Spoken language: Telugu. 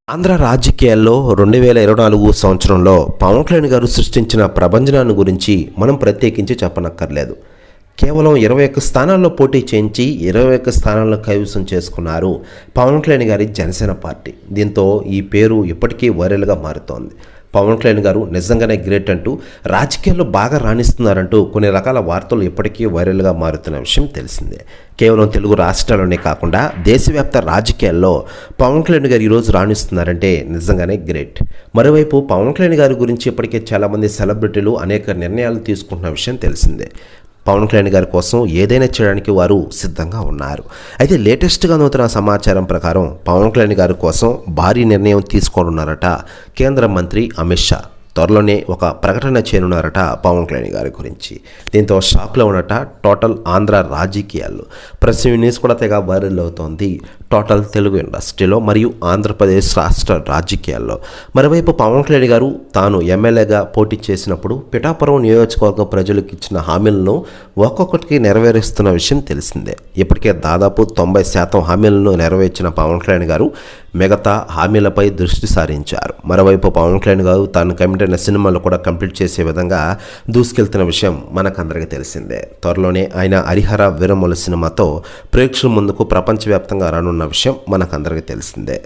ఆంధ్ర రాజకీయాల్లో 2024 సంవత్సరంలో పవన్ కళ్యాణ్ గారు సృష్టించిన ప్రభంజనాన్ని గురించి మనం ప్రత్యేకించి చెప్పనక్కర్లేదు. కేవలం 21 స్థానాల్లో పోటీ చేయించి 21 స్థానాలను కైవసం చేసుకున్నారు పవన్ కళ్యాణ్ గారి జనసేన పార్టీ. దీంతో ఈ పేరు ఇప్పటికీ వైరల్గా మారుతోంది. పవన్ కళ్యాణ్ గారు నిజంగానే గ్రేట్ అంటూ రాజకీయాల్లో బాగా రాణిస్తున్నారంటూ కొన్ని రకాల వార్తలు ఇప్పటికీ వైరల్గా మారుతున్న విషయం తెలిసిందే. కేవలం తెలుగు రాష్ట్రాల్లోనే కాకుండా దేశవ్యాప్త రాజకీయాల్లో పవన్ కళ్యాణ్ గారు ఈరోజు రాణిస్తున్నారంటే నిజంగానే గ్రేట్. మరోవైపు పవన్ కళ్యాణ్ గారి గురించి ఇప్పటికే చాలామంది సెలబ్రిటీలు అనేక నిర్ణయాలు తీసుకుంటున్న విషయం తెలిసిందే. పవన్ కళ్యాణ్ గారి కోసం ఏదైనా చేయడానికి వారు సిద్ధంగా ఉన్నారు. అయితే లేటెస్ట్గా నూతన సమాచారం ప్రకారం పవన్ కళ్యాణ్ గారి కోసం భారీ నిర్ణయం తీసుకోనున్నారట కేంద్ర మంత్రి అమిత్ షా. త్వరలోనే ఒక ప్రకటన చేయనున్నారట పవన్ కళ్యాణ్ గారి గురించి. దీంతో షాక్లో ఉన్నట టోటల్ ఆంధ్ర రాజకీయాల్లో. ప్రస్తుతం న్యూస్ కూడా తెగ వైరల్ అవుతోంది టోటల్ తెలుగు ఇండస్ట్రీలో మరియు ఆంధ్రప్రదేశ్ రాష్ట్ర రాజకీయాల్లో. మరోవైపు పవన్ కళ్యాణ్ గారు తాను ఎమ్మెల్యేగా పోటీ చేసినప్పుడు పిఠాపురం నియోజకవర్గ ప్రజలకు ఇచ్చిన హామీలను ఒక్కొక్కటికి నెరవేరుస్తున్న విషయం తెలిసిందే. ఇప్పటికే దాదాపు 90% హామీలను నెరవేర్చిన పవన్ కళ్యాణ్ గారు మిగతా హామీలపై దృష్టి సారించారు. మరోవైపు పవన్ కళ్యాణ్ గారు తాను కమిట్ అయిన సినిమాలు కూడా కంప్లీట్ చేసే విధంగా దూసుకెళ్తున్న విషయం మనకందరికీ తెలిసిందే. త్వరలోనే ఆయన హరిహర వీరమల్లు సినిమాతో ప్రేక్షకుల ముందుకు ప్రపంచవ్యాప్తంగా రానున్న విషయం మనకందరికీ తెలిసిందే.